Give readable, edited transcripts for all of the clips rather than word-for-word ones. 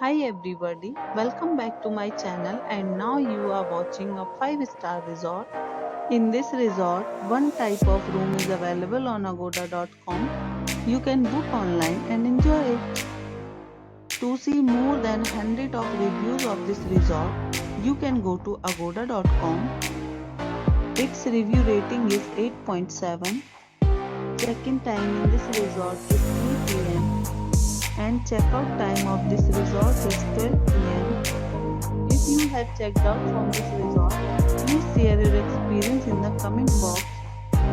Hi everybody, welcome back to my channel and now you are watching a 5-star resort. In this resort, one type of room is available on agoda.com. You can book online and enjoy it. To see more than 100 of reviews of this resort, you can go to agoda.com. Its review rating is 8.7. Check-in time in this resort is 3 p.m. and checkout time of this resort is 12 p.m. If you have checked out from this resort, please share your experience in the comment box.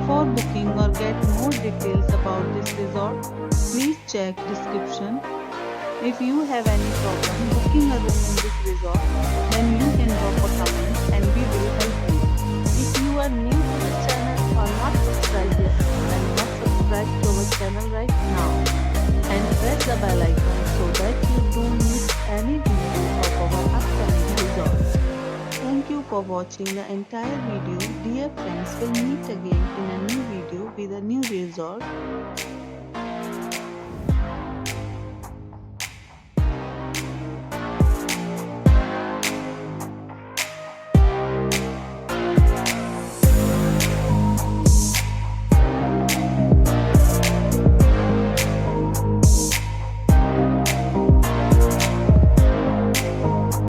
For booking or get more details about this resort, please check description. If you have any problem booking a room in this resort, then you can drop a comment and we will help you. If you are new to this channel or not subscribed yet, then must subscribe to our channel right now and press the bell icon so that you don't miss any video of our upcoming results. Thank you for watching the entire video. Dear friends, we'll meet again in a new video with a new result.